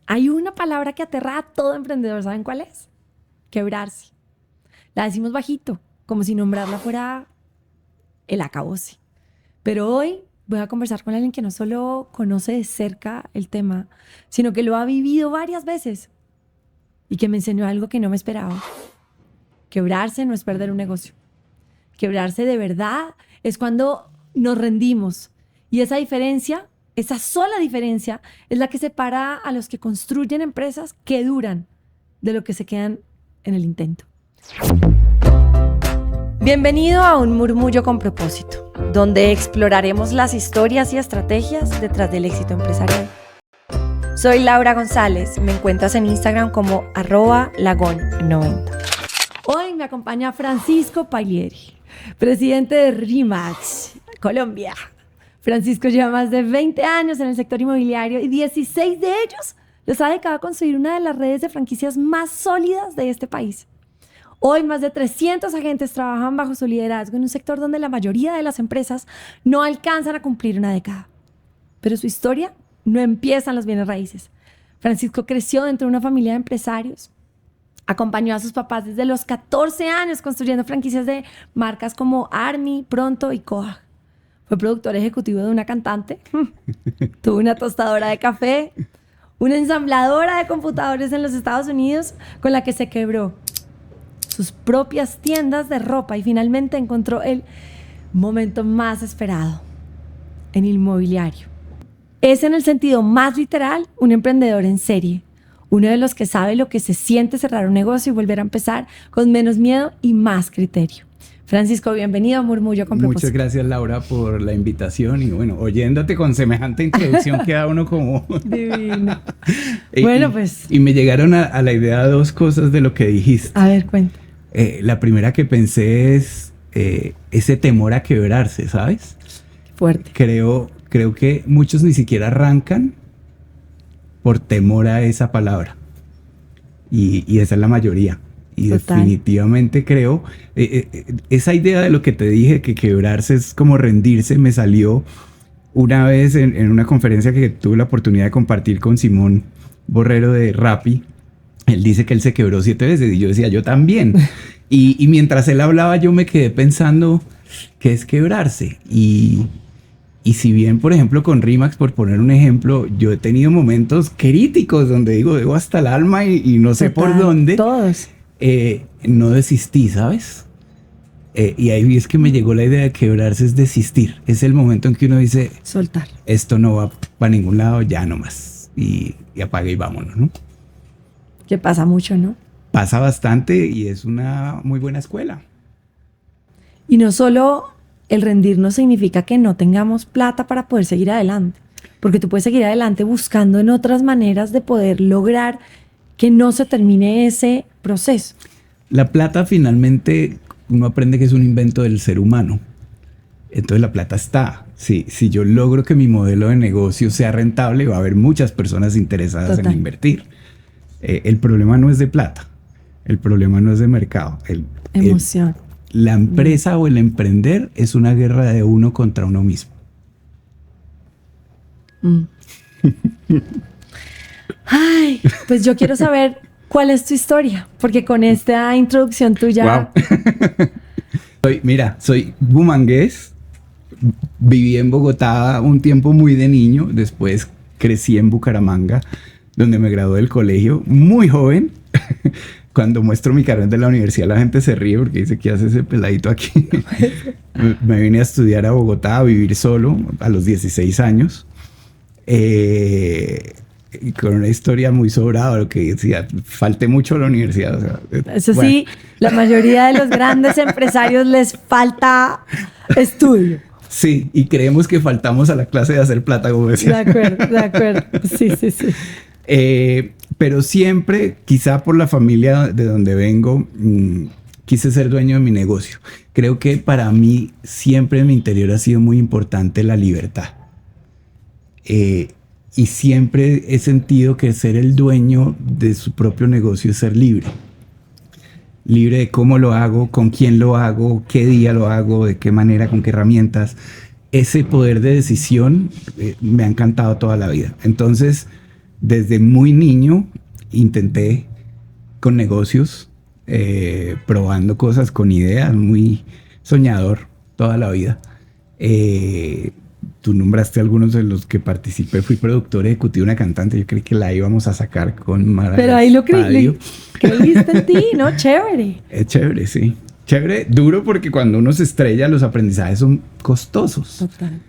Hay una palabra que aterra a todo emprendedor, ¿saben cuál es? Quebrarse. La decimos bajito, como si nombrarla fuera el acabose. Pero hoy voy a conversar con alguien que no solo conoce de cerca el tema, sino que lo ha vivido varias veces y que me enseñó algo que no me esperaba. Quebrarse no es perder un negocio. Quebrarse de verdad es cuando nos rendimos. Y esa diferencia, esa sola diferencia, es la que separa a los que construyen empresas que duran de lo que se quedan en el intento. Bienvenido a Un Murmullo con Propósito, donde exploraremos las historias y estrategias detrás del éxito empresarial. Soy Laura González, me encuentras en Instagram como @lagón90. Hoy me acompaña Francisco Paglieri, presidente de RE/MAX, Colombia. Francisco lleva más de 20 años en el sector inmobiliario y 16 de ellos los ha dedicado a construir una de las redes de franquicias más sólidas de este país. Hoy más de 300 agentes trabajan bajo su liderazgo en un sector donde la mayoría de las empresas no alcanzan a cumplir una década. Pero su historia no empieza en los bienes raíces. Francisco creció dentro de una familia de empresarios. Acompañó a sus papás desde los 14 años construyendo franquicias de marcas como Army, Pronto y Coag. Fue productor ejecutivo de una cantante. Tuvo una tostadora de café, una ensambladora de computadores en los Estados Unidos con la que se quebró, sus propias tiendas de ropa y finalmente encontró el momento más esperado en el inmobiliario. Es en el sentido más literal un emprendedor en serie, uno de los que sabe lo que se siente cerrar un negocio y volver a empezar con menos miedo y más criterio. Francisco, bienvenido a Murmullo con Propósito. Muchas gracias, Laura, por la invitación y bueno, oyéndote con semejante introducción queda uno como... Divino. Bueno, pues... Y me llegaron a la idea dos cosas de lo que dijiste. A ver, cuenta. La primera que pensé es ese temor a quebrarse, ¿sabes? Fuerte. Creo que muchos ni siquiera arrancan por temor a esa palabra. Y esa es la mayoría. Y total. Definitivamente creo, esa idea de lo que te dije, que quebrarse es como rendirse, me salió una vez en una conferencia que tuve la oportunidad de compartir con Simón Borrero de Rappi. Él dice que él se quebró 7 veces y yo decía, yo también. Y mientras él hablaba yo me quedé pensando, ¿qué es quebrarse? Y si bien, por ejemplo, con RE/MAX, por poner un ejemplo, yo he tenido momentos críticos donde digo, debo hasta el alma y no sé Total, por dónde. Todos. No desistí, ¿sabes? Y ahí es que me llegó la idea de quebrarse es desistir. Es el momento en que uno dice, soltar. Esto no va para ningún lado, ya nomás. Y apague y vámonos, ¿no? Que pasa mucho, ¿no? Pasa bastante y es una muy buena escuela. Y no solo el rendirnos significa que no tengamos plata para poder seguir adelante, porque tú puedes seguir adelante buscando en otras maneras de poder lograr que no se termine ese proceso. La plata finalmente uno aprende que es un invento del ser humano. Entonces la plata está. Si yo logro que mi modelo de negocio sea rentable, va a haber muchas personas interesadas Total. en invertir. El problema no es de plata. El problema no es de mercado. Emoción. La empresa o el emprender es una guerra de uno contra uno mismo. Ay, pues yo quiero saber cuál es tu historia, porque con esta introducción tuya... Wow. Soy bumangués. Viví en Bogotá un tiempo muy de niño. Después crecí en Bucaramanga, donde me gradué del colegio muy joven. Cuando muestro mi carnet de la universidad, la gente se ríe porque dice, ¿qué hace ese peladito aquí? Me vine a estudiar a Bogotá, a vivir solo a los 16 años. Con una historia muy sobrada, lo que decía, falté mucho a la universidad. O sea, Eso bueno. Sí, la mayoría de los grandes empresarios les falta estudio. Sí, y creemos que faltamos a la clase de hacer plata, como decía. De acuerdo. Sí. Pero siempre, quizá por la familia de donde vengo, quise ser dueño de mi negocio. Creo que para mí siempre en mi interior ha sido muy importante la libertad. Y siempre he sentido que ser el dueño de su propio negocio es ser libre. Libre de cómo lo hago, con quién lo hago, qué día lo hago, de qué manera, con qué herramientas. Ese poder de decisión me ha encantado toda la vida. Entonces, desde muy niño intenté con negocios, probando cosas con ideas, muy soñador toda la vida. Tú nombraste algunos de los que participé. Fui productor ejecutivo de una cantante. Yo creí que la íbamos a sacar con Mara. Pero ahí lo creíste en ti, ¿no? Chévere. Es chévere, sí. Chévere, duro porque cuando uno se estrella los aprendizajes son costosos. Total.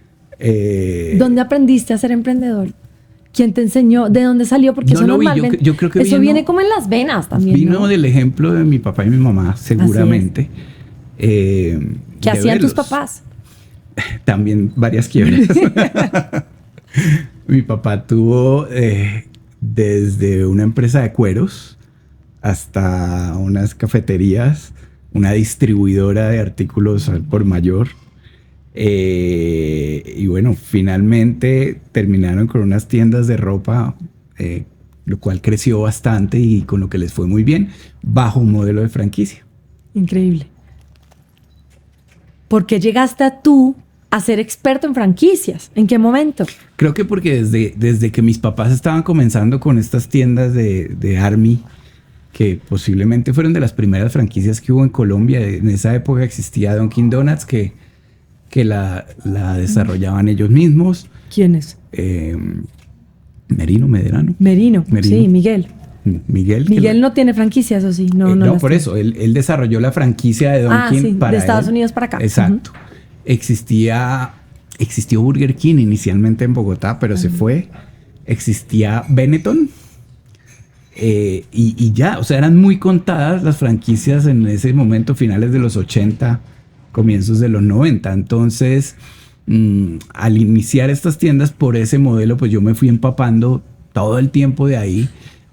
¿Dónde aprendiste a ser emprendedor? ¿Quién te enseñó? ¿De dónde salió? Porque no eso lo vi. normalmente... Yo creo que eso viene como en las venas también, Vino ¿no? del ejemplo de mi papá y mi mamá, seguramente. ¿Qué hacían tus papás? También varias quiebras. Mi papá tuvo desde una empresa de cueros hasta unas cafeterías, una distribuidora de artículos al por mayor. Y bueno, finalmente terminaron con unas tiendas de ropa, lo cual creció bastante y con lo que les fue muy bien, bajo un modelo de franquicia. Increíble. ¿Por qué llegaste tú a ser experto en franquicias? ¿En qué momento? Creo que porque desde que mis papás estaban comenzando con estas tiendas de Army, que posiblemente fueron de las primeras franquicias que hubo en Colombia. En esa época existía Dunkin' Donuts que la desarrollaban ellos mismos. ¿Quiénes? Medrano. Merino, sí, Miguel. Miguel no tiene franquicias, ¿o sí? No, por eso. Él desarrolló la franquicia de Dunkin' de Estados Unidos para acá. Exacto. Existió Burger King inicialmente en Bogotá, pero se fue. Existía Benetton. Y ya, o sea, eran muy contadas las franquicias en ese momento, finales de los 80, comienzos de los 90. Entonces, al iniciar estas tiendas por ese modelo, pues yo me fui empapando todo el tiempo de ahí.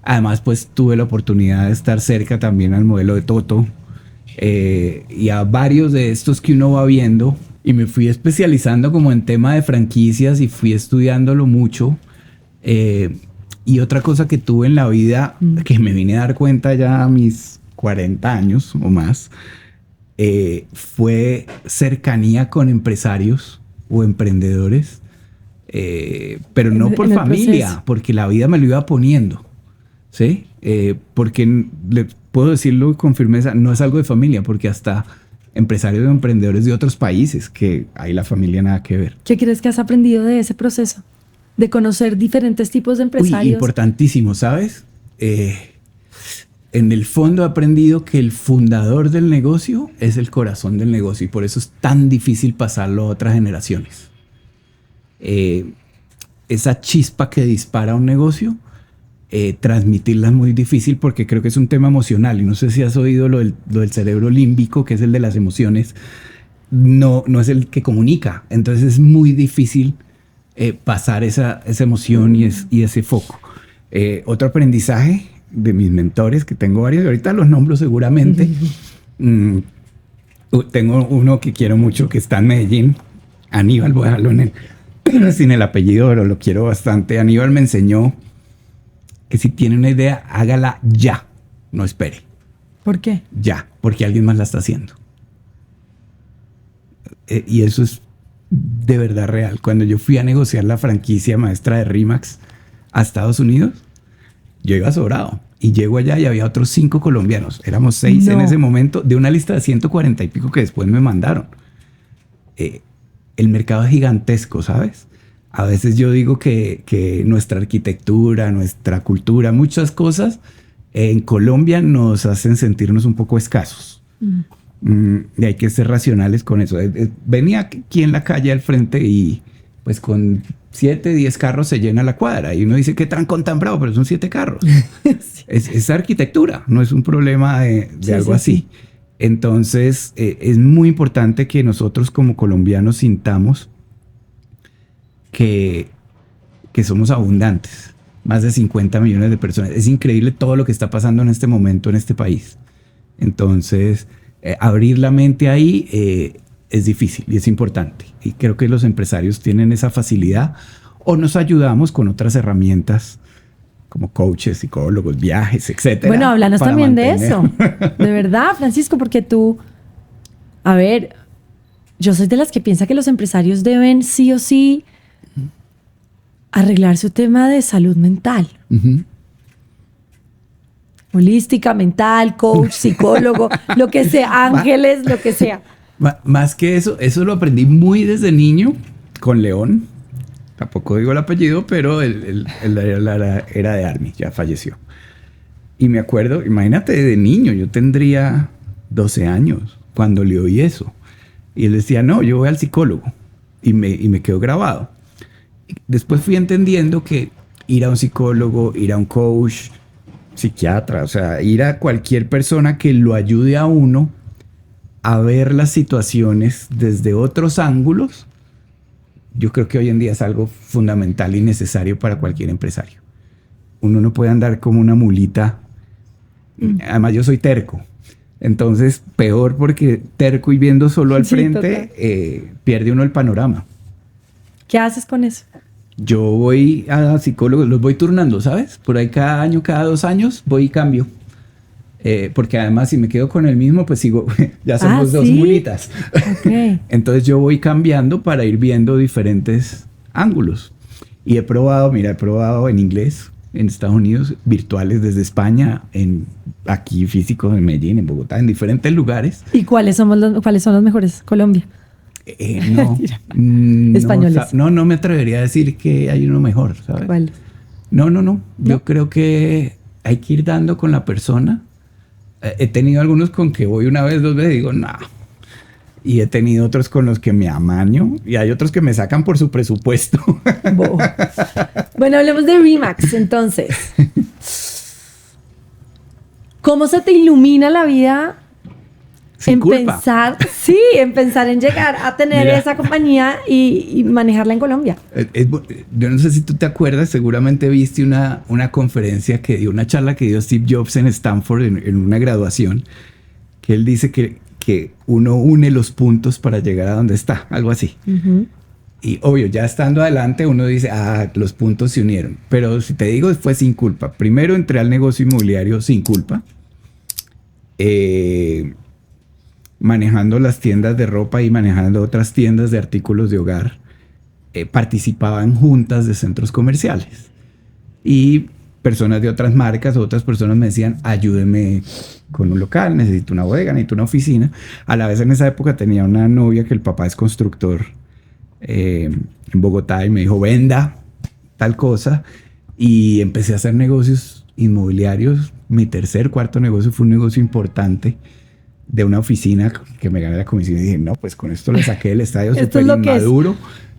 Además, pues tuve la oportunidad de estar cerca también al modelo de Toto y a varios de estos que uno va viendo. Y me fui especializando como en tema de franquicias y fui estudiándolo mucho. Y otra cosa que tuve en la vida, que me vine a dar cuenta ya a mis 40 años o más, fue cercanía con empresarios o emprendedores, pero no por familia, proceso. Porque la vida me lo iba poniendo, ¿sí? Porque le puedo decirlo con firmeza, no es algo de familia, porque hasta empresarios o emprendedores de otros países, que ahí la familia nada que ver. ¿Qué crees que has aprendido de ese proceso? De conocer diferentes tipos de empresarios. Uy, importantísimo, ¿sabes? En el fondo he aprendido que el fundador del negocio es el corazón del negocio y por eso es tan difícil pasarlo a otras generaciones. Esa chispa que dispara un negocio, transmitirla es muy difícil porque creo que es un tema emocional. Y no sé si has oído lo del cerebro límbico, que es el de las emociones. No es el que comunica. Entonces es muy difícil pasar esa emoción y ese foco. Otro aprendizaje de mis mentores, que tengo varios, ahorita los nombro seguramente. Tengo uno que quiero mucho, que está en Medellín, Aníbal, voy a dejarlo sin el apellido, pero lo quiero bastante. Aníbal me enseñó que si tiene una idea, hágala ya, no espere. ¿Por qué? Ya, porque alguien más la está haciendo. Y eso es de verdad real. Cuando yo fui a negociar la franquicia maestra de RE/MAX a Estados Unidos, yo iba sobrado. Y llego allá y había otros 5 colombianos. Éramos 6 en ese momento, de una lista de 140 y pico que después me mandaron. El mercado es gigantesco, ¿sabes? A veces yo digo que nuestra arquitectura, nuestra cultura, muchas cosas en Colombia nos hacen sentirnos un poco escasos. Y hay que ser racionales con eso. Venía aquí en la calle al frente y pues con 7, 10 carros se llena la cuadra. Y uno dice, ¿qué trancón tan bravo? Pero son 7 carros. Sí. Es arquitectura, no es un problema de algo así. Sí. Entonces, es muy importante que nosotros como colombianos sintamos que somos abundantes. Más de 50 millones de personas. Es increíble todo lo que está pasando en este momento en este país. Entonces, abrir la mente ahí es difícil y es importante. Y creo que los empresarios tienen esa facilidad o nos ayudamos con otras herramientas como coaches, psicólogos, viajes, etcétera. Bueno, háblanos también de eso. De verdad, Francisco, porque tú... A ver, yo soy de las que piensa que los empresarios deben sí o sí arreglar su tema de salud mental. Holística, mental, coach, psicólogo, lo que sea, ángeles, lo que sea. Más que eso lo aprendí muy desde niño con León. Tampoco digo el apellido, pero él era de Army, ya falleció. Y me acuerdo, imagínate, de niño, yo tendría 12 años cuando le oí eso. Y él decía, no, yo voy al psicólogo. Y me quedó grabado. Después fui entendiendo que ir a un psicólogo, ir a un coach, psiquiatra, o sea, ir a cualquier persona que lo ayude a uno a ver las situaciones desde otros ángulos, yo creo que hoy en día es algo fundamental y necesario para cualquier empresario. Uno no puede andar como una mulita. Además, yo soy terco. Entonces, peor porque terco y viendo solo al frente, pierde uno el panorama. ¿Qué haces con eso? Yo voy a psicólogos, los voy turnando, ¿sabes? Por ahí cada año, cada 2 años, voy y cambio. Porque además, si me quedo con el mismo, pues sigo, ya somos dos mulitas. Okay. Entonces yo voy cambiando para ir viendo diferentes ángulos. Y he probado en inglés, en Estados Unidos, virtuales desde España, aquí físicos en Medellín, en Bogotá, en diferentes lugares. ¿Y cuáles son los mejores? Colombia. No, españoles. No me atrevería a decir que hay uno mejor, ¿sabes? ¿Cuál? No. Yo creo que hay que ir dando con la persona. He tenido algunos con que voy una vez, 2 veces y digo, no. Y he tenido otros con los que me amaño. Y hay otros que me sacan por su presupuesto. Bueno, hablemos de RE/MAX, entonces. ¿Cómo se te ilumina la vida sin culpa? Pensar en llegar a tener esa compañía y manejarla en Colombia. Yo no sé si tú te acuerdas, seguramente viste una conferencia que dio, una charla que dio Steve Jobs en Stanford en una graduación, que él dice que uno une los puntos para llegar a donde está, algo así. Y obvio, ya estando adelante uno dice, los puntos se unieron. Pero si te digo, fue sin culpa. Primero entré al negocio inmobiliario sin culpa. Manejando las tiendas de ropa y manejando otras tiendas de artículos de hogar. Participaba en juntas de centros comerciales. Y personas de otras marcas o otras personas me decían, ayúdeme con un local, necesito una bodega, necesito una oficina. A la vez en esa época tenía una novia que el papá es constructor en Bogotá y me dijo, venda tal cosa. Y empecé a hacer negocios inmobiliarios. Mi tercer, cuarto negocio fue un negocio importante de una oficina que me gané la comisión y dije, no, pues con esto le saqué del estadio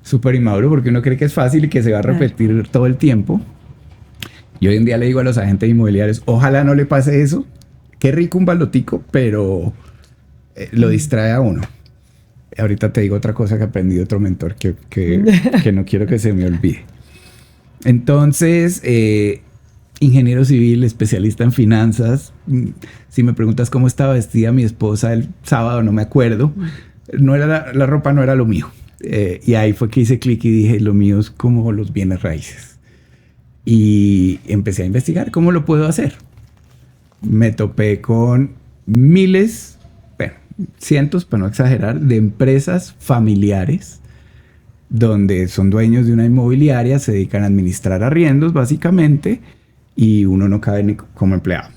súper inmaduro, porque uno cree que es fácil y que se va a repetir todo el tiempo. Y hoy en día le digo a los agentes inmobiliarios, ojalá no le pase eso. Qué rico un balotico, pero lo distrae a uno. Ahorita te digo otra cosa que aprendí de otro mentor que no quiero que se me olvide. Entonces, ingeniero civil, especialista en finanzas. Si me preguntas cómo estaba vestida mi esposa el sábado, no me acuerdo. No era la ropa no era lo mío. Y ahí fue que hice clic y dije, lo mío es como los bienes raíces. Y empecé a investigar cómo lo puedo hacer. Me topé con miles, cientos, para no exagerar, de empresas familiares donde son dueños de una inmobiliaria, se dedican a administrar arriendos básicamente y uno no cabe ni como empleado.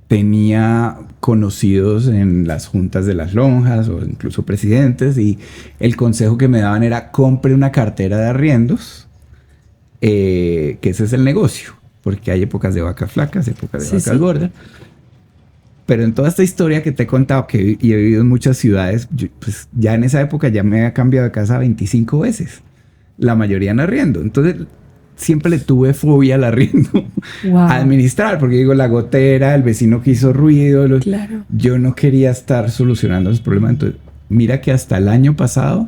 Tenía conocidos en las juntas de las lonjas o incluso presidentes y el consejo que me daban era compre una cartera de arriendos, que ese es el negocio, porque hay épocas de vacas flacas, épocas de vacas gordas. Pero en toda esta historia que te he contado, que he vivido en muchas ciudades, pues ya en esa época ya me había cambiado de casa 25 veces. La mayoría en arriendo. Entonces, siempre le tuve fobia al arriendo. Wow. A administrar, porque digo, la gotera, el vecino que hizo ruido. Claro. Yo no quería estar solucionando esos problemas. Entonces, mira que hasta el año pasado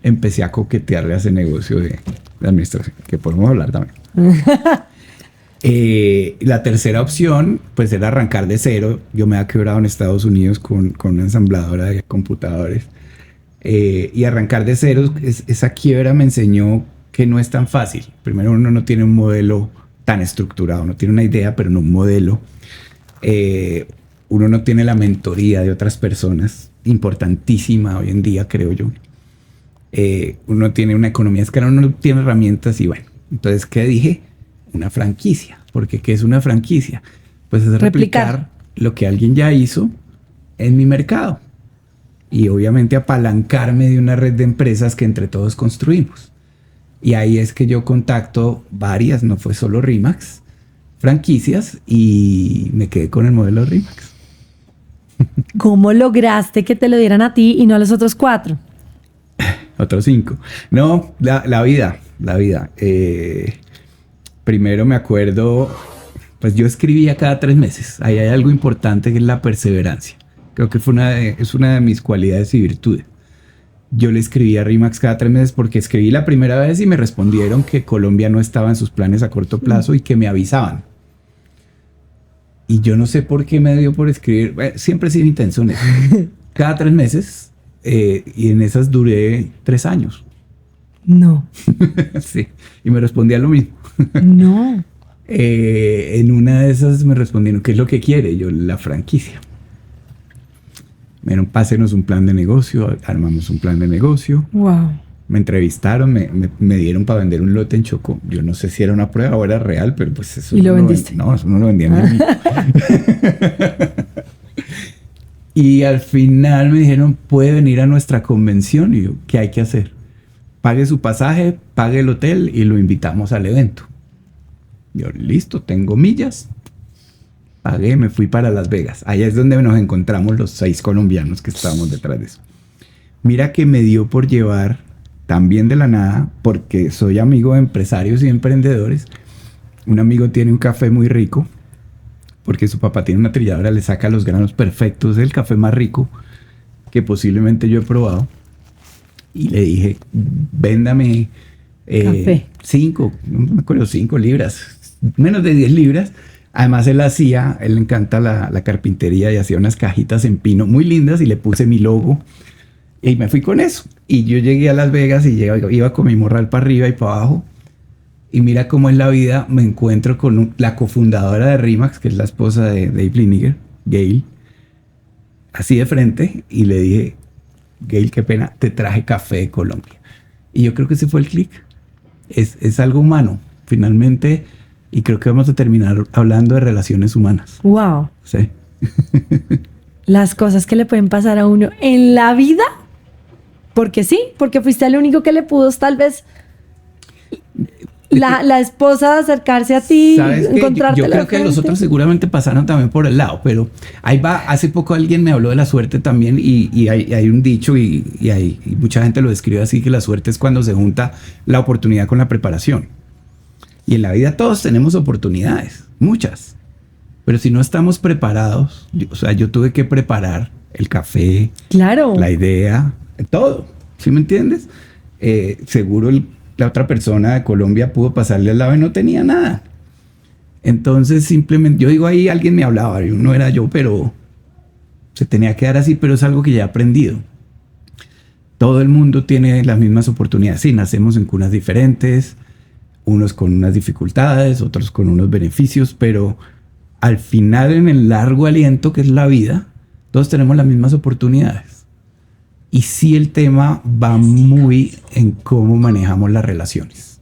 empecé a coquetearle a ese negocio de administración, que podemos hablar también. La tercera opción, pues era arrancar de cero. Yo me había quebrado en Estados Unidos con una ensambladora de computadores. Y arrancar de cero, esa quiebra me enseñó que no es tan fácil. Primero, uno no tiene un modelo tan estructurado. No tiene una idea, pero no un modelo. Uno no tiene la mentoría de otras personas, importantísima hoy en día, creo yo. uno tiene una economía de escala, uno tiene herramientas y bueno. Entonces, ¿qué dije? Una franquicia. Porque ¿qué es una franquicia? Pues es replicar lo que alguien ya hizo en mi mercado. Y obviamente apalancarme de una red de empresas que entre todos construimos. Y ahí es que yo contacto varias, no fue solo RE/MAX, franquicias, y me quedé con el modelo RE/MAX. ¿Cómo lograste que te lo dieran a ti y no a los otros 4? Otros 5. No, la vida. Primero me acuerdo, pues yo escribía cada 3 meses. Ahí hay algo importante que es la perseverancia. Creo que es una de mis cualidades y virtudes. Yo le escribí a RE/MAX cada 3 meses porque escribí la primera vez y me respondieron que Colombia no estaba en sus planes a corto plazo y que me avisaban. Y yo no sé por qué me dio por escribir. Siempre he sido intenso en eso. Cada 3 meses y en esas duré 3 años. No. Sí, y me respondía lo mismo. No. En una de esas me respondieron, ¿qué es lo que quiere? Yo, la franquicia. Me dijeron, pásenos un plan de negocio, armamos un plan de negocio. Wow. Me entrevistaron, me dieron para vender un lote en Chocó. Yo no sé si era una prueba o era real, pero pues eso... ¿Y lo vendiste? No, eso no lo vendía ni a mí. Y al final me dijeron, puede venir a nuestra convención. Y yo, ¿qué hay que hacer? Pague su pasaje, pague el hotel y lo invitamos al evento. Yo, listo, tengo millas. Pagué, me fui para Las Vegas. Allá es donde nos encontramos los 6 colombianos que estábamos detrás de eso. Mira que me dio por llevar, también de la nada, porque soy amigo de empresarios y emprendedores. Un amigo tiene un café muy rico, porque su papá tiene una trilladora, le saca los granos perfectos del café más rico que posiblemente yo he probado. Y le dije, véndame 5, no me acuerdo, 5 libras, menos de 10 libras. Además él le encanta la carpintería y hacía unas cajitas en pino muy lindas y le puse mi logo y me fui con eso. Y yo llegué a Las Vegas y iba con mi morral para arriba y para abajo. Y mira cómo es la vida, me encuentro con la cofundadora de RE/MAX, que es la esposa de Dave Liniger, Gail, así de frente, y le dije, Gail, qué pena, te traje café de Colombia. Y yo creo que ese fue el clic. Es algo humano, finalmente. Y creo que vamos a terminar hablando de relaciones humanas. Wow. Sí. Las cosas que le pueden pasar a uno en la vida. Porque sí, porque fuiste el único que le pudo tal vez la esposa acercarse a ti, encontrarte. Yo creo que los otros seguramente pasaron también por el lado, pero ahí va. Hace poco alguien me habló de la suerte también y hay un dicho y mucha gente lo describe así, que la suerte es cuando se junta la oportunidad con la preparación. Y en la vida todos tenemos oportunidades, muchas. Pero si no estamos preparados, yo tuve que preparar el café, claro, la idea, todo. ¿Sí me entiendes? Seguro la otra persona de Colombia pudo pasarle al lado y no tenía nada. Entonces simplemente, yo digo ahí, alguien me hablaba, no era yo, pero se tenía que dar así, pero es algo que ya he aprendido. Todo el mundo tiene las mismas oportunidades. Sí, nacemos en cunas diferentes, unos con unas dificultades, otros con unos beneficios, pero al final, en el largo aliento que es la vida, todos tenemos las mismas oportunidades. Y sí, el tema va muy en cómo manejamos las relaciones.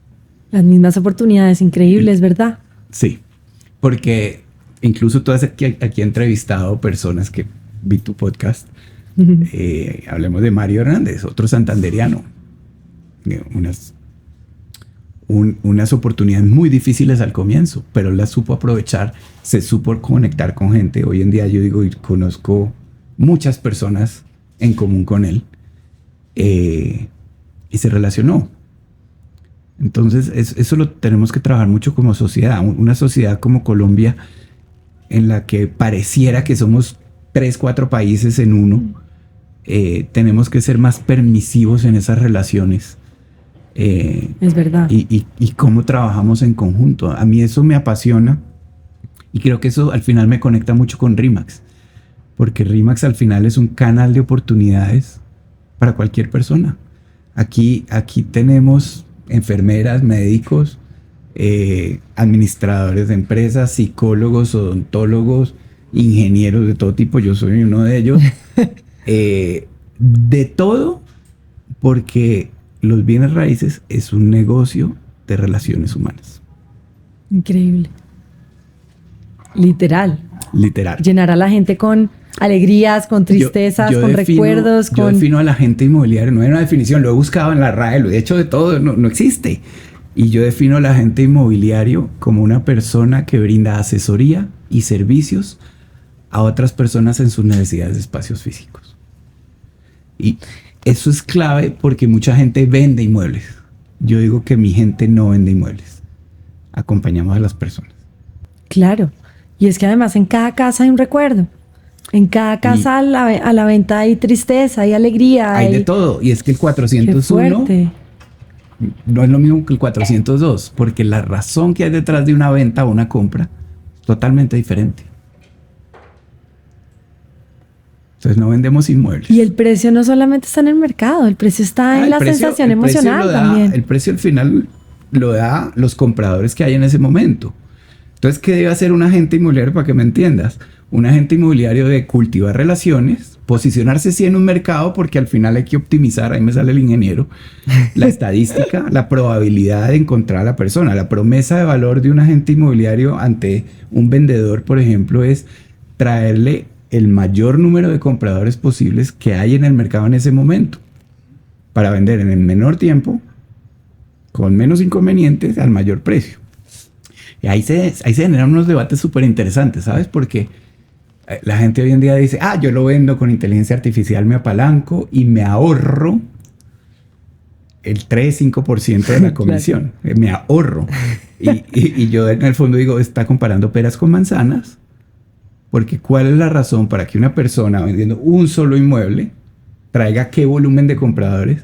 Las mismas oportunidades, increíbles, ¿verdad? Sí, porque incluso tú aquí he entrevistado personas que vi tu podcast. Hablemos de Mario Hernández, otro santanderiano. Unas oportunidades muy difíciles al comienzo, pero las supo aprovechar, se supo conectar con gente. Hoy en día yo digo, conozco muchas personas en común con él y se relacionó. Entonces eso lo tenemos que trabajar mucho como sociedad, una sociedad como Colombia en la que pareciera que somos 3, 4 países en uno. Tenemos que ser más permisivos en esas relaciones. Es verdad. Y cómo trabajamos en conjunto. A mí eso me apasiona y creo que eso al final me conecta mucho con RE/MAX, porque RE/MAX al final es un canal de oportunidades para cualquier persona. Aquí tenemos enfermeras, médicos, administradores de empresas, psicólogos, odontólogos, ingenieros de todo tipo. Yo soy uno de ellos. De todo, porque los bienes raíces es un negocio de relaciones humanas. Increíble. Literal. Literal. Llenar a la gente con alegrías, con tristezas, con recuerdos. Yo defino al agente inmobiliario, no hay una definición, lo he buscado en la RAE, lo he hecho de todo, no existe. Y yo defino al agente inmobiliario como una persona que brinda asesoría y servicios a otras personas en sus necesidades de espacios físicos. Y eso es clave porque mucha gente vende inmuebles. Yo digo que mi gente no vende inmuebles. Acompañamos a las personas. Claro. Y es que además en cada casa hay un recuerdo. En cada casa a la venta hay tristeza, hay alegría. Hay de todo. Y es que el 401 no es lo mismo que el 402, porque la razón que hay detrás de una venta o una compra es totalmente diferente. Entonces no vendemos inmuebles. Y el precio no solamente está en el mercado, el precio está en la sensación emocional también. El precio al final lo da los compradores que hay en ese momento. Entonces, ¿qué debe hacer un agente inmobiliario para que me entiendas? Un agente inmobiliario debe cultivar relaciones, posicionarse sí en un mercado, porque al final hay que optimizar, ahí me sale el ingeniero, la estadística, la probabilidad de encontrar a la persona. La promesa de valor de un agente inmobiliario ante un vendedor, por ejemplo, es traerle el mayor número de compradores posibles que hay en el mercado en ese momento, para vender en el menor tiempo, con menos inconvenientes, al mayor precio. Y ahí se generan unos debates súper interesantes, ¿sabes? Porque la gente hoy en día dice, yo lo vendo con inteligencia artificial, me apalanco y me ahorro el 3-5% de la comisión. Claro. Me ahorro. Y yo en el fondo digo, está comparando peras con manzanas, porque ¿cuál es la razón para que una persona vendiendo un solo inmueble traiga qué volumen de compradores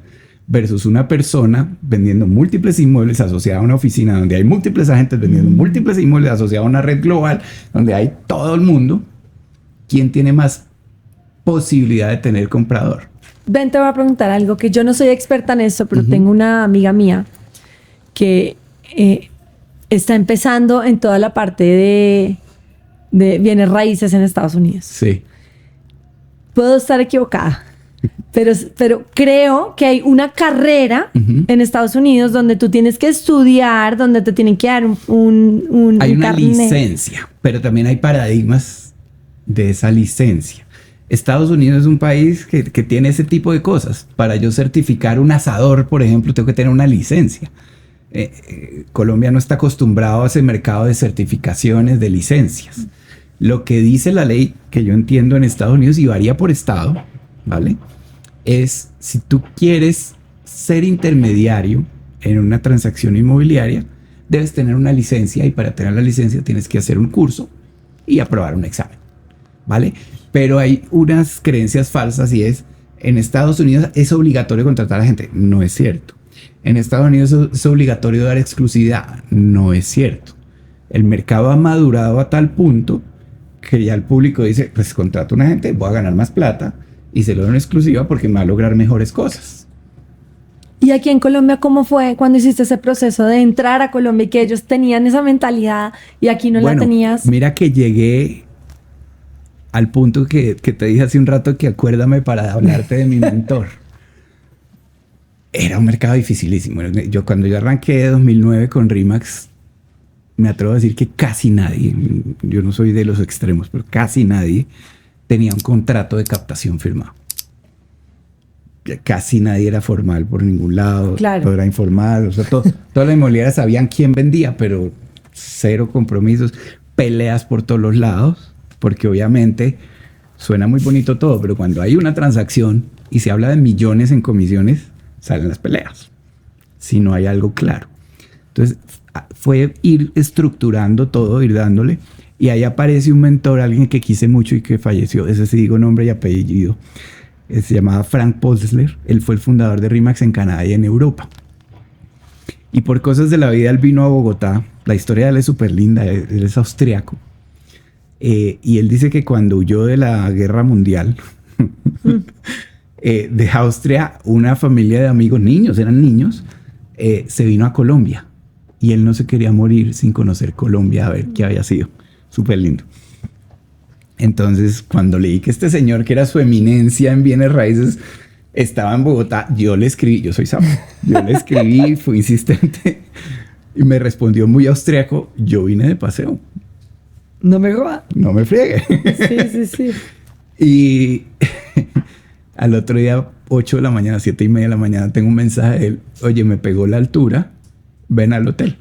versus una persona vendiendo múltiples inmuebles asociada a una oficina donde hay múltiples agentes vendiendo múltiples inmuebles asociada a una red global donde hay todo el mundo? ¿Quién tiene más posibilidad de tener comprador? Ven, te voy a preguntar algo que yo no soy experta en eso, pero tengo una amiga mía que está empezando en toda la parte de bienes raíces en Estados Unidos. Sí. Puedo estar equivocada. Pero creo que hay una carrera en Estados Unidos donde tú tienes que estudiar, donde te tienen que dar hay una licencia, pero también hay paradigmas de esa licencia. Estados Unidos es un país que tiene ese tipo de cosas. Para yo certificar un asador, por ejemplo, tengo que tener una licencia. Colombia no está acostumbrado a ese mercado de certificaciones, de licencias. Lo que dice la ley, que yo entiendo en Estados Unidos y varía por estado, ¿vale? Es si tú quieres ser intermediario en una transacción inmobiliaria, debes tener una licencia, y para tener la licencia tienes que hacer un curso y aprobar un examen, ¿vale? Pero hay unas creencias falsas, y es, en Estados Unidos es obligatorio contratar a gente. No es cierto. En Estados Unidos es obligatorio dar exclusividad. No es cierto. El mercado ha madurado a tal punto que ya el público dice, pues contrato a una gente, voy a ganar más plata y se lo doy en exclusiva porque me va a lograr mejores cosas. ¿Y aquí en Colombia cómo fue cuando hiciste ese proceso de entrar a Colombia y que ellos tenían esa mentalidad y aquí no la tenías? Mira que llegué al punto que te dije hace un rato, que acuérdame para hablarte de mi mentor. Era un mercado dificilísimo. Cuando yo arranqué en 2009 con RE/MAX, me atrevo a decir que casi nadie, yo no soy de los extremos, pero casi nadie tenía un contrato de captación firmado. Casi nadie era formal por ningún lado. Claro. Todo era informal. O sea, todas las inmobiliarias sabían quién vendía, pero cero compromisos, peleas por todos los lados, porque obviamente suena muy bonito todo, pero cuando hay una transacción y se habla de millones en comisiones, salen las peleas, si no hay algo claro. Entonces fue ir estructurando todo, ir dándole, y ahí aparece un mentor, alguien que quise mucho y que falleció, ese sí digo nombre y apellido, se llamaba Frank Posler. Él fue el fundador de RE/MAX en Canadá y en Europa, y por cosas de la vida él vino a Bogotá. La historia de él es súper linda, él es austriaco, y él dice que cuando huyó de la guerra mundial de Austria, una familia de amigos, niños, eran niños, se vino a Colombia, y él no se quería morir sin conocer Colombia, a ver qué había sido. Súper lindo. Entonces, cuando leí que este señor, que era su eminencia en bienes raíces, Estaba en Bogotá, yo le escribí, yo soy sapo, yo le escribí, fui insistente y me respondió muy austriaco, yo vine de paseo. No me joda. No me friegue. Sí. Y al otro día, 8 de la mañana, 7:30 de la mañana, tengo un mensaje de él. Oye, me pegó la altura, ven al hotel.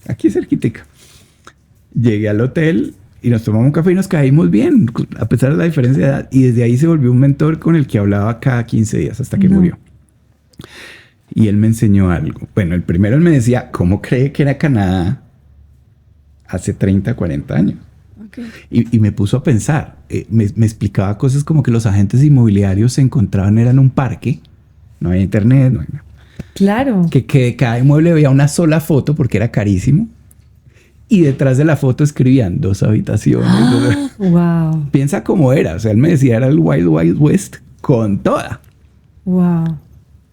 Aquí cerquitica. Llegué al hotel y nos tomamos un café y nos caímos bien, a pesar de la diferencia de edad. Y desde ahí se volvió un mentor con el que hablaba cada 15 días hasta que murió. Y él me enseñó algo. Bueno, el primero él me decía, ¿cómo cree que era Canadá hace 30, 40 años? Okay. Y me puso a pensar. Me explicaba cosas como que los agentes inmobiliarios se encontraban, era en un parque. No había internet, no había nada. Claro. Que de cada inmueble había una sola foto porque era carísimo. Y detrás de la foto escribían 2 habitaciones. Wow. Piensa cómo era. O sea, él me decía, era el Wild Wild West con toda. Wow.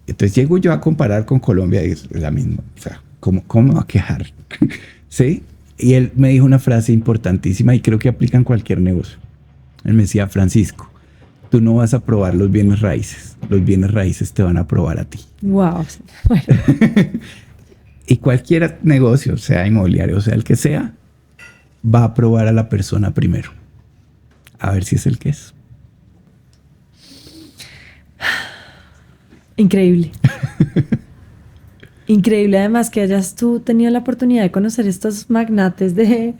Entonces llego yo a comparar con Colombia y es la misma. O sea, ¿cómo me va a quejar? ¿Sí? Y él me dijo una frase importantísima y creo que aplica en cualquier negocio. Él me decía, Francisco, tú no vas a probar los bienes raíces. Los bienes raíces te van a probar a ti. Wow. Bueno. Y cualquier negocio, sea inmobiliario, sea el que sea, va a probar a la persona primero. A ver si es el que es. Increíble. Increíble además que hayas tú tenido la oportunidad de conocer estos magnates de...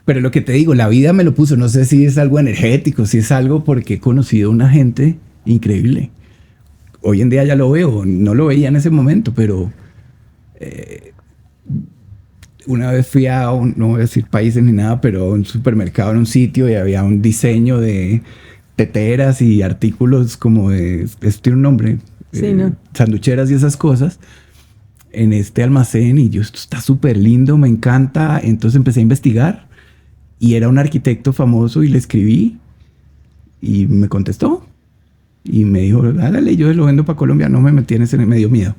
Pero lo que te digo, la vida me lo puso. No sé si es algo energético, si es algo porque he conocido una gente increíble. Hoy en día ya lo veo. No lo veía en ese momento, pero... una vez fui a un, no voy a decir países ni nada, pero a un supermercado en un sitio y había un diseño de teteras y artículos como de... Esto tiene un nombre. Sí, ¿no? Sanducheras y esas cosas en este almacén y yo, esto está súper lindo, me encanta. Entonces empecé a investigar y era un arquitecto famoso y le escribí y me contestó y me dijo, hágale, yo lo vendo para Colombia. No me metí en ese, me dio miedo.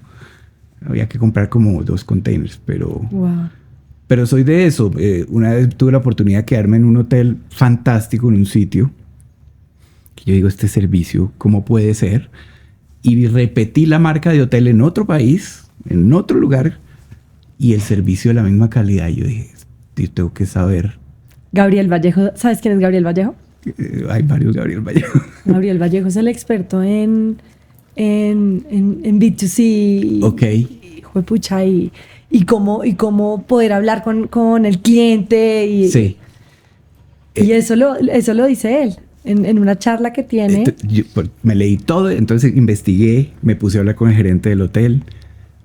Había que comprar como 2 containers, pero... Wow. Pero soy de eso. Una vez tuve la oportunidad de quedarme en un hotel fantástico, en un sitio que yo digo, este servicio, ¿cómo puede ser? Y repetí la marca de hotel en otro país, en otro lugar, y el servicio de la misma calidad. Y yo dije, yo tengo que saber. Gabriel Vallejo, ¿sabes quién es Gabriel Vallejo? Hay varios Gabriel Vallejo. Gabriel Vallejo es el experto en B2C. Ok. Juepucha, y cómo poder hablar con el cliente. Y, Sí. Y eso lo dice él en una charla que tiene. Yo me leí todo, entonces investigué, me puse a hablar con el gerente del hotel.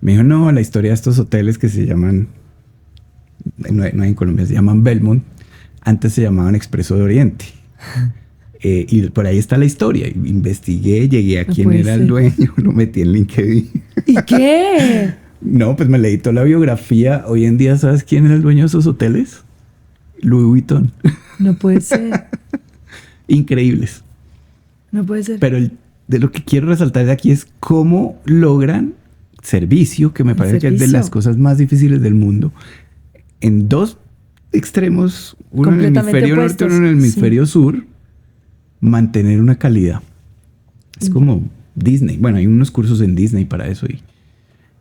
Me dijo, no, la historia de estos hoteles que se llaman, no hay en Colombia, se llaman Belmont, antes se llamaban Expreso de Oriente. Y por ahí está la historia. Investigué, llegué a quién era el dueño, lo metí en LinkedIn. ¿Y qué? No, pues me leí toda la biografía. Hoy en día, ¿sabes quién es el dueño de esos hoteles? Louis Vuitton. No puede ser. Increíbles. No puede ser. Pero de lo que quiero resaltar de aquí es cómo logran servicio, que me parece que es de las cosas más difíciles del mundo, en 2 extremos, uno en el hemisferio norte, uno en el hemisferio sur, mantener una calidad. Es como Disney. Bueno, hay unos cursos en Disney para eso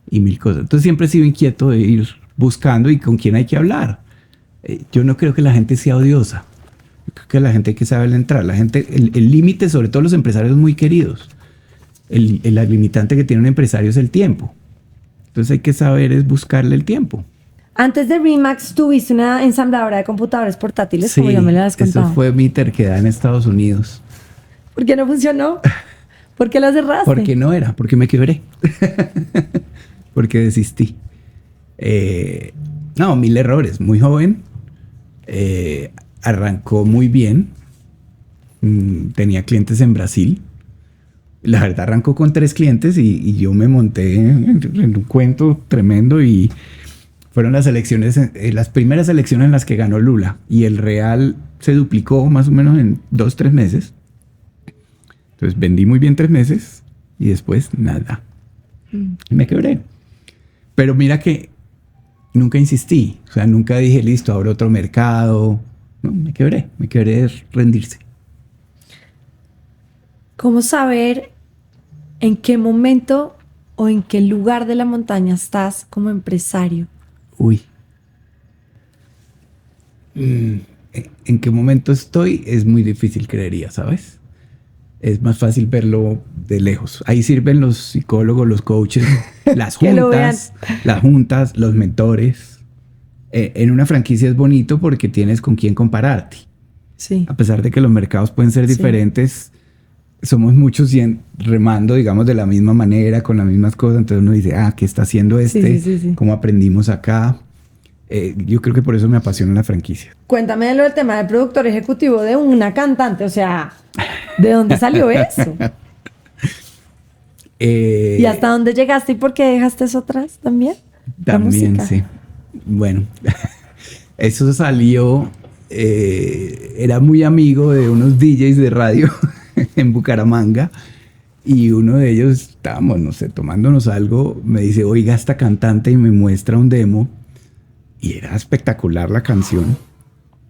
y mil cosas. Entonces siempre he sido inquieto de ir buscando y con quién hay que hablar. Yo no creo que la gente sea odiosa. Yo creo que la gente hay que saber entrar. La gente, el límite, sobre todo los empresarios muy queridos. El limitante que tiene un empresario es el tiempo. Entonces hay que saber es buscarle el tiempo. Antes de Remax tuviste una ensambladora de computadores portátiles, como ya me lo habías contado. Eso fue mi terquedad en Estados Unidos. ¿Por qué no funcionó? ¿Por qué la cerraste? Porque no era, porque me quebré. Porque desistí. No, 1000 errores. Muy joven. Arrancó muy bien. Tenía clientes en Brasil. La verdad arrancó con 3 clientes y yo me monté en un cuento tremendo y fueron las elecciones, las primeras elecciones en las que ganó Lula y el real se duplicó más o menos en 2-3 meses. Entonces vendí muy bien 3 meses y después nada. Y me quebré. Pero mira que nunca insistí. O sea, nunca dije, listo, abro otro mercado. No, me quebré de rendirse. ¿Cómo saber ¿En qué momento o en qué lugar de la montaña estás como empresario? Uy. ¿En qué momento estoy? Es muy difícil, creería, ¿sabes? Es más fácil verlo de lejos. Ahí sirven los psicólogos, los coaches, las juntas, los mentores. En una franquicia es bonito porque tienes con quién compararte. Sí. A pesar de que los mercados pueden ser diferentes, somos muchos remando, digamos, de la misma manera, con las mismas cosas. Entonces uno dice, ¿qué está haciendo este? Sí. ¿Cómo aprendimos acá? Yo creo que por eso me apasiona la franquicia. Cuéntame de lo del tema del productor ejecutivo de una cantante. O sea, ¿de dónde salió eso? ¿Y hasta dónde llegaste y por qué dejaste eso atrás también? También, sí. Bueno, eso salió... era muy amigo de unos DJs de radio en Bucaramanga y uno de ellos, estábamos, no sé, tomándonos algo, me dice, oiga, esta cantante, y me muestra un demo y era espectacular la canción.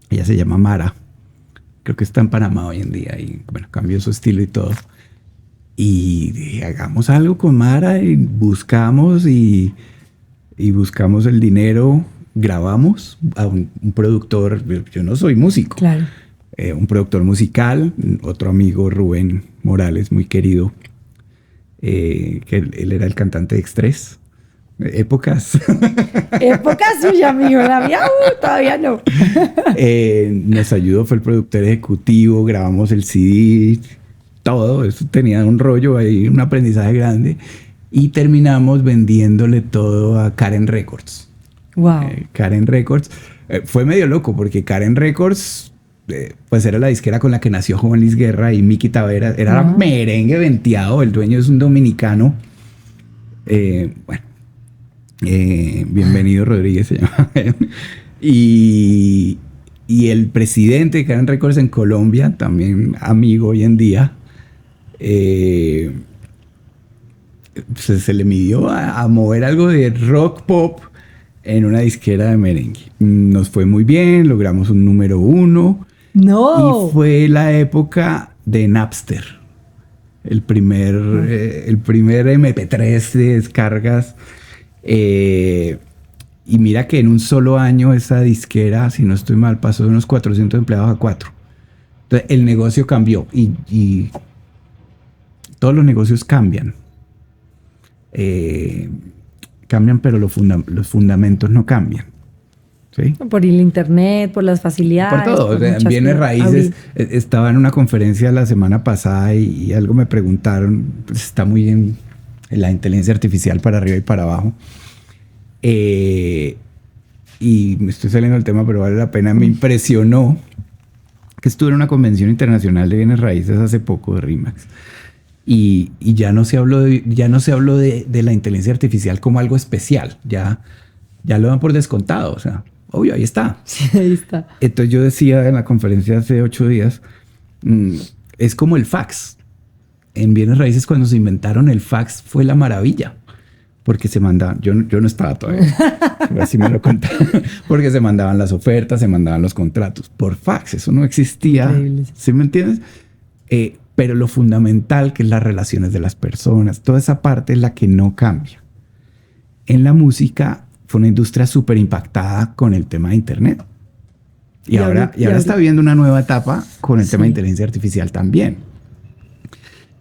Ella se llama Mara, creo que está en Panamá hoy en día y bueno, cambió su estilo y todo. Y dije, hagamos algo con Mara y buscamos el dinero. Grabamos a un productor, yo no soy músico, claro. Un productor musical, otro amigo, Rubén Morales, muy querido, que él era el cantante de Extrés. Épocas. Épocas suya, amigo, la mía todavía no. Nos ayudó, fue el productor ejecutivo, grabamos el CD, todo, eso tenía un rollo ahí, un aprendizaje grande, y terminamos vendiéndole todo a Karen Records. Wow. Karen Records. Fue medio loco porque Karen Records pues era la disquera con la que nació Juan Luis Guerra y Miki Taveras. Era merengue venteado. El dueño es un dominicano. Bienvenido Rodríguez se llama. y el presidente de Karen Records en Colombia, también amigo hoy en día, se le midió a mover algo de rock pop en una disquera de merengue. Nos fue muy bien, logramos un número 1. ¡No! Y fue la época de Napster. El primer MP3 de descargas. Y mira que en un solo año esa disquera, si no estoy mal, pasó de unos 400 empleados a 4. Entonces el negocio cambió y todos los negocios cambian. Cambian, pero los fundamentos no cambian. ¿Sí? Por el internet, por las facilidades. Por todo. En bienes raíces. Estaba en una conferencia la semana pasada y algo me preguntaron. Pues está muy en la inteligencia artificial para arriba y para abajo. Y me estoy saliendo del tema, pero vale la pena. Me impresionó que estuve en una convención internacional de bienes raíces hace poco de RIMAX. Y ya no se habló de la inteligencia artificial como algo especial. Ya lo dan por descontado. O sea, obvio, ahí está. Sí, ahí está. Entonces yo decía en la conferencia hace 8 días, es como el fax. En bienes raíces, cuando se inventaron el fax, fue la maravilla. Porque se mandaban, yo no estaba todavía, así me lo contaron, porque se mandaban las ofertas, se mandaban los contratos por fax. Eso no existía. Increíble. ¿Sí me entiendes? Pero lo fundamental, que es las relaciones de las personas, toda esa parte es la que no cambia. En la música fue una industria súper impactada con el tema de internet. Y ahora está viviendo una nueva etapa con el tema de inteligencia artificial también.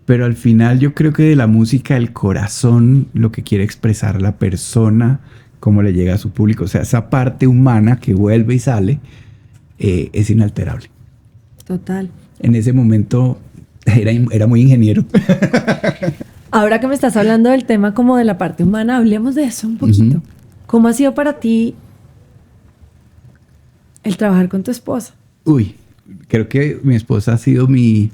Pero al final yo creo que de la música, el corazón, lo que quiere expresar la persona, cómo le llega a su público, o sea, esa parte humana que vuelve y sale, es inalterable. Total. En ese momento era muy ingeniero. Ahora que me estás hablando del tema como de la parte humana, hablemos de eso un poquito. Uh-huh. ¿Cómo ha sido para ti el trabajar con tu esposa? Uy, creo que mi esposa ha sido mi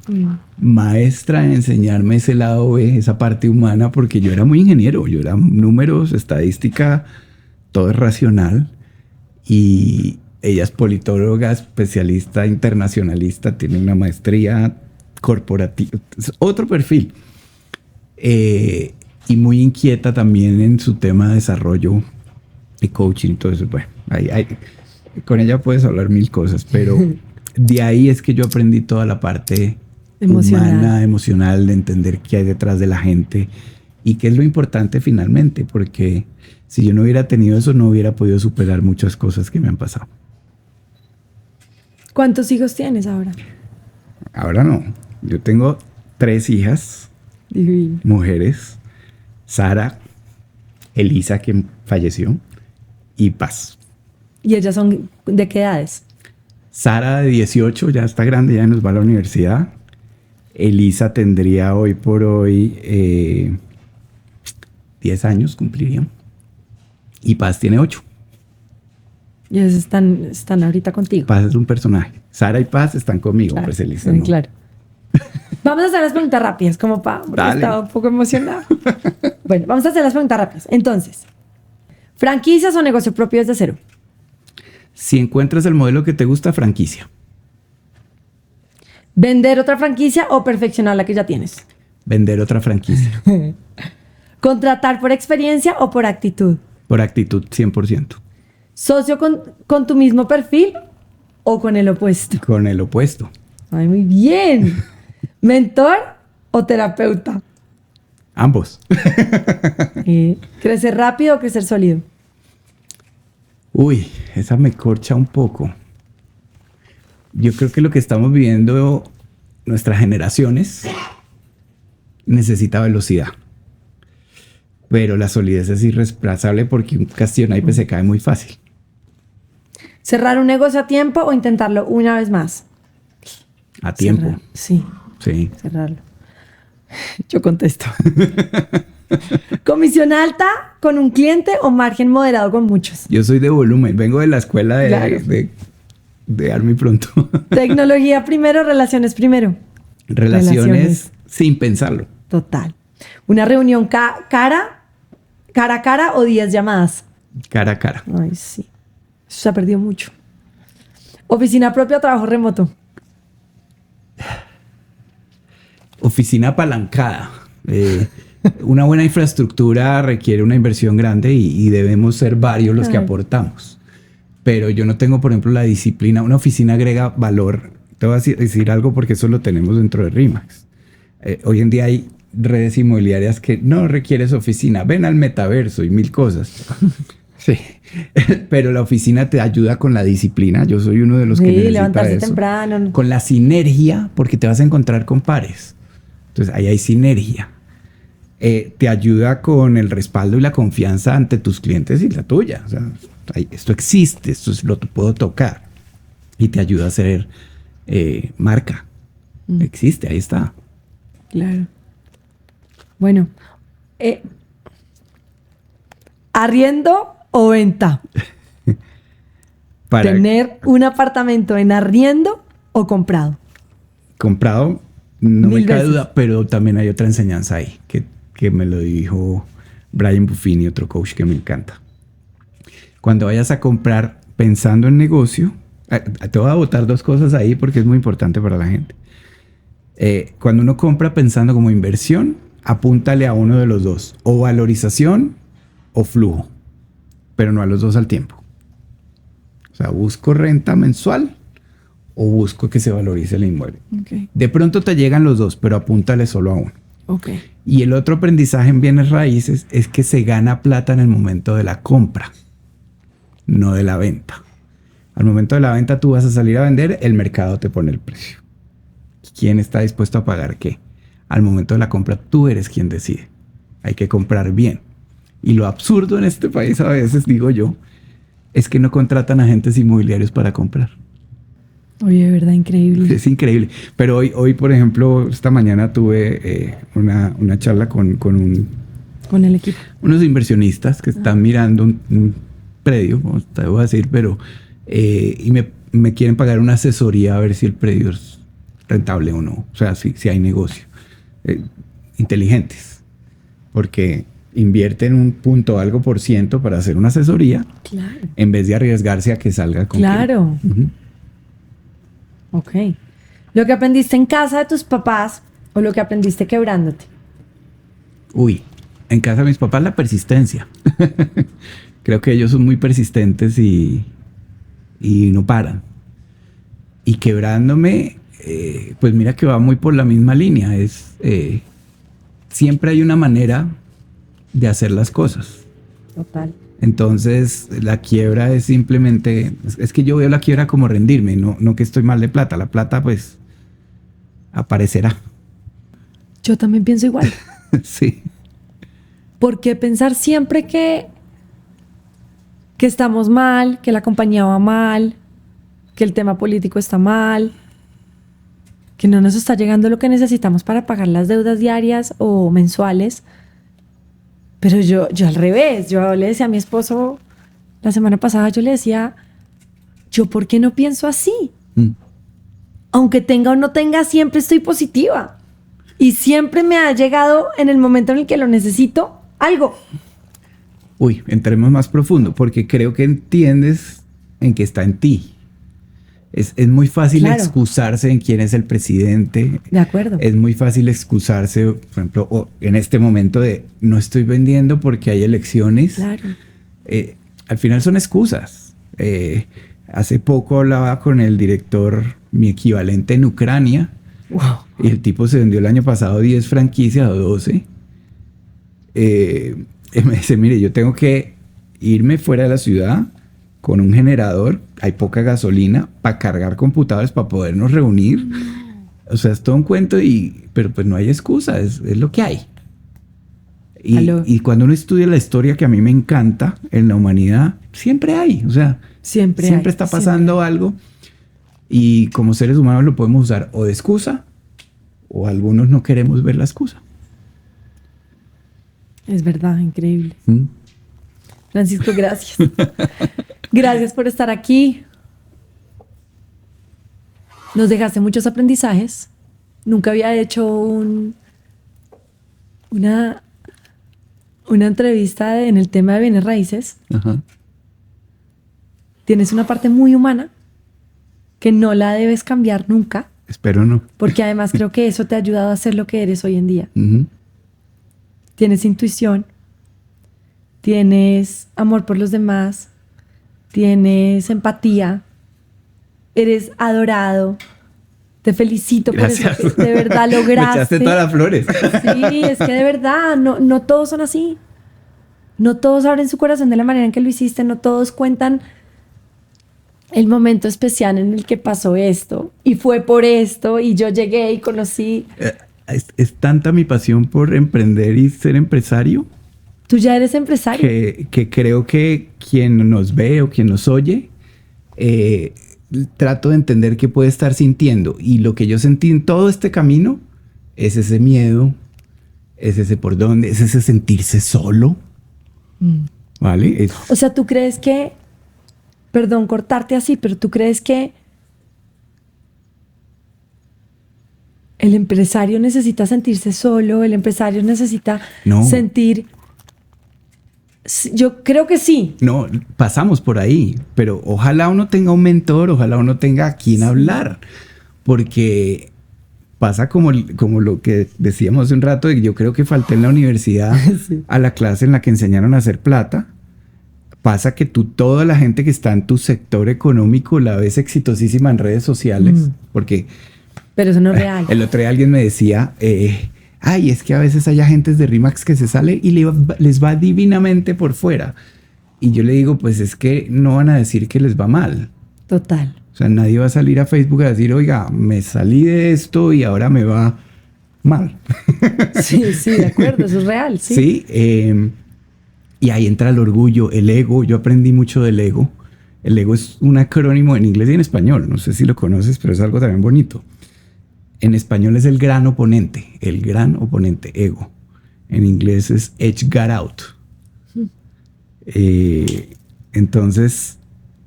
maestra en enseñarme ese lado B, esa parte humana, porque yo era muy ingeniero. Yo era números, estadística, todo es racional. Y ella es politóloga, especialista internacionalista, tiene una maestría corporativa, es otro perfil. Y muy inquieta también en su tema de desarrollo y coaching y todo eso. Bueno, con ella puedes hablar mil cosas, pero de ahí es que yo aprendí toda la parte humana, emocional, de entender qué hay detrás de la gente y qué es lo importante finalmente, porque si yo no hubiera tenido eso, no hubiera podido superar muchas cosas que me han pasado. ¿Cuántos hijos tienes ahora? Ahora no. Yo tengo 3 hijas, Divino. mujeres, Sara, Elisa, que falleció, y Paz. ¿Y ellas son de qué edades? Sara de 18, ya está grande, ya nos va a la universidad. Elisa tendría hoy por hoy 10 años, cumpliría. Y Paz tiene 8. Y ellos están ahorita contigo. Paz es un personaje. Sara y Paz están conmigo, Claro, pues Elisa no. claro. Vamos a hacer las preguntas rápidas, como porque Dale. estaba un poco emocionada. Bueno, vamos a hacer las preguntas rápidas. Entonces, ¿franquicias o negocio propio desde cero? Si encuentras el modelo que te gusta, franquicia. ¿Vender otra franquicia o perfeccionar la que ya tienes? Vender otra franquicia. ¿Contratar por experiencia o por actitud? Por actitud, 100%. ¿Socio con tu mismo perfil o con el opuesto? Con el opuesto. Ay, muy bien. ¿Mentor o terapeuta? Ambos. ¿Crecer rápido o crecer sólido? Uy, esa me corcha un poco. Yo creo que lo que estamos viviendo, nuestras generaciones, necesita velocidad. Pero la solidez es irreemplazable porque un castillo naipe se cae muy fácil. ¿Cerrar un negocio a tiempo o intentarlo una vez más? A tiempo. Cerrar. Sí, Sí. cerrarlo. Yo contesto. ¿Comisión alta con un cliente o margen moderado con muchos? Yo soy de volumen. Vengo de la escuela Claro. de Army Pronto. ¿Tecnología primero, relaciones primero? Relaciones sin pensarlo. Total. ¿Una reunión cara a cara o 10 llamadas? Cara a cara. Ay, sí. Eso se ha perdido mucho. ¿Oficina propia o trabajo remoto? Oficina apalancada. Una buena infraestructura requiere una inversión grande y debemos ser varios los que aportamos. Pero yo no tengo, por ejemplo, la disciplina. Una oficina agrega valor. Te voy a decir algo porque eso lo tenemos dentro de RE/MAX. Hoy en día hay redes inmobiliarias que no requieres oficina. Ven al metaverso y 1000 cosas. Sí. Pero la oficina te ayuda con la disciplina. Yo soy uno de los que necesita levantarse eso. temprano. Con la sinergia, porque te vas a encontrar con pares. Entonces, ahí hay sinergia. Te ayuda con el respaldo y la confianza ante tus clientes y la tuya. O sea, esto existe, esto lo puedo tocar. Y te ayuda a ser marca. Existe, ahí está. Claro. Bueno. ¿Arriendo o venta? ¿Tener un apartamento en arriendo o comprado? Comprado, no 1000 me cabe veces. duda, pero también hay otra enseñanza ahí, que me lo dijo Brian Buffini, otro coach que me encanta. Cuando vayas a comprar pensando en negocio, te voy a botar 2 cosas ahí porque es muy importante para la gente. Cuando uno compra pensando como inversión, apúntale a uno de los 2, o valorización o flujo, pero no a los 2 al tiempo. O sea, busco renta mensual o busco que se valorice el inmueble. Okay. De pronto te llegan los 2, pero apúntale solo a uno. Okay. Y el otro aprendizaje en bienes raíces es que se gana plata en el momento de la compra, no de la venta. Al momento de la venta tú vas a salir a vender, el mercado te pone el precio. ¿Quién está dispuesto a pagar qué? Al momento de la compra tú eres quien decide. Hay que comprar bien. Y lo absurdo en este país a veces, digo yo, es que no contratan agentes inmobiliarios para comprar. Oye, de verdad, increíble. Es increíble. Pero hoy por ejemplo, esta mañana tuve una charla con el equipo. Unos inversionistas que están mirando un predio, como te debo decir, pero y me quieren pagar una asesoría a ver si el predio es rentable o no. O sea, si hay negocio. Inteligentes. Porque invierten un punto algo por ciento para hacer una asesoría. Claro. En vez de arriesgarse a que salga con Claro. Uh-huh. Ok. ¿Lo que aprendiste en casa de tus papás o lo que aprendiste quebrándote? Uy, en casa de mis papás la persistencia. Creo que ellos son muy persistentes y no paran. Y quebrándome, pues mira que va muy por la misma línea. Siempre hay una manera de hacer las cosas. Total. Entonces, la quiebra es simplemente... Es que yo veo la quiebra como rendirme, no que estoy mal de plata. La plata, pues, aparecerá. Yo también pienso igual. Sí. ¿Por qué pensar siempre que estamos mal, que la compañía va mal, que el tema político está mal, que no nos está llegando lo que necesitamos para pagar las deudas diarias o mensuales? Pero yo al revés, yo le decía a mi esposo la semana pasada, yo le decía, ¿yo por qué no pienso así? Aunque tenga o no tenga, siempre estoy positiva. Y siempre me ha llegado en el momento en el que lo necesito algo. Uy, entremos más profundo, porque creo que entiendes en que está en ti. Es muy fácil excusarse en quién es el presidente. De acuerdo. Es muy fácil excusarse, por ejemplo, en este momento de no estoy vendiendo porque hay elecciones. Claro. Al final son excusas. Hace poco hablaba con el director, mi equivalente en Ucrania. Wow. Y el tipo se vendió el año pasado 10 franquicias o 12. Me dice, mire, yo tengo que irme fuera de la ciudad con un generador, hay poca gasolina para cargar computadores para podernos reunir. O sea, es todo un cuento, pero pues no hay excusa, es lo que hay. Y cuando uno estudia la historia, que a mí me encanta, en la humanidad, siempre hay. O sea, siempre está pasando algo. Y como seres humanos lo podemos usar o de excusa, o algunos no queremos ver la excusa. Es verdad, increíble. Francisco, gracias. Gracias por estar aquí. Nos dejaste muchos aprendizajes. Nunca había hecho una entrevista en el tema de bienes raíces. Ajá. Tienes una parte muy humana que no la debes cambiar nunca. Espero no. Porque además creo que eso te ha ayudado a ser lo que eres hoy en día. Tienes intuición, tienes amor por los demás, tienes empatía, eres adorado. Te felicito. Gracias. Por eso, que de verdad lograste. Me echaste todas las flores. Sí, es que de verdad, no todos son así. No todos abren su corazón de la manera en que lo hiciste, no todos cuentan el momento especial en el que pasó esto, y fue por esto, y yo llegué y conocí... Es tanta mi pasión por emprender y ser empresario. Tú ya eres empresario. Que creo que quien nos ve o quien nos oye, trato de entender qué puede estar sintiendo. Y lo que yo sentí en todo este camino es ese miedo, es ese por dónde, es ese sentirse solo. ¿Vale? O sea, ¿tú crees que... Perdón cortarte así, pero ¿tú crees que el empresario necesita sentirse solo? ¿El empresario necesita sentir...? Yo creo que sí. No, pasamos por ahí, pero ojalá uno tenga un mentor, ojalá uno tenga a quien hablar, porque pasa como lo que decíamos hace un rato, de que yo creo que falté en la universidad a la clase en la que enseñaron a hacer plata. Pasa que toda la gente que está en tu sector económico la ves exitosísima en redes sociales, porque... Pero eso no es real. El otro día alguien me decía, es que a veces hay agentes de RE/MAX que se sale y les va divinamente por fuera. Y yo le digo, pues es que no van a decir que les va mal. Total. O sea, nadie va a salir a Facebook a decir, oiga, me salí de esto y ahora me va mal. Sí, de acuerdo, eso es real. Sí, y ahí entra el orgullo, el ego. Yo aprendí mucho del ego. El ego es un acrónimo en inglés y en español. No sé si lo conoces, pero es algo también bonito. En español es el gran oponente, ego. En inglés es edge got out. Entonces,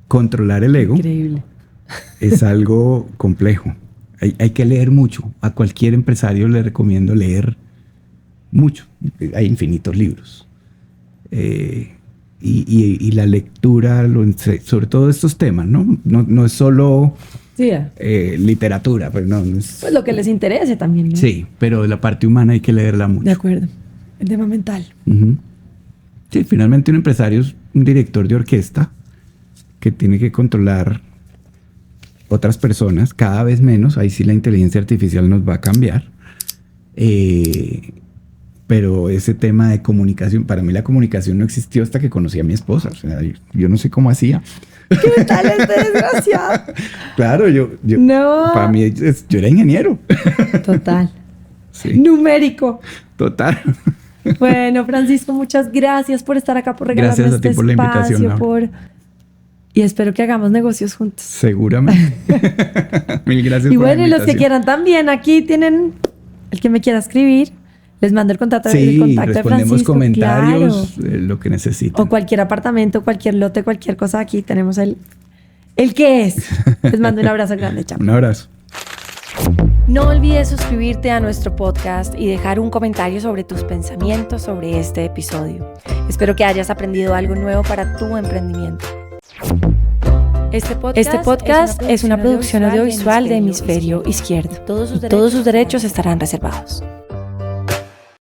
controlar el ego es algo complejo. Hay que leer mucho. A cualquier empresario le recomiendo leer mucho. Hay infinitos libros. Y la lectura, sobre todo estos temas, no es solo literatura, pero no es, pues lo que les interese también, ¿no? Sí, pero la parte humana hay que leerla mucho. De acuerdo, el tema mental. Sí, finalmente un empresario es un director de orquesta que tiene que controlar otras personas, cada vez menos, ahí sí la inteligencia artificial nos va a cambiar. Pero ese tema de comunicación, para mí la comunicación no existió hasta que conocí a mi esposa. O sea, yo no sé cómo hacía. ¿Qué tal este desgraciado? Claro, No. Para mí, yo era ingeniero. Total. Sí. Numérico. Total. Bueno, Francisco, muchas gracias por estar acá, por regalarme Gracias a ti este por la invitación, espacio, y espero que hagamos negocios juntos. Seguramente. Mil gracias Y por la bueno, y los que invitación. quieran también, aquí tienen el que me quiera escribir. Les mando el contacto, Sí, el contacto de respondemos Francisco. comentarios, Claro. lo que necesiten. O cualquier apartamento, cualquier lote, cualquier cosa. Aquí tenemos el que es. Les mando un abrazo grande, chao. Un abrazo. No olvides suscribirte a nuestro podcast y dejar un comentario sobre tus pensamientos sobre este episodio. Espero que hayas aprendido algo nuevo para tu emprendimiento. Este podcast es una producción audiovisual de Hemisferio Izquierdo. Todos sus derechos estarán reservados.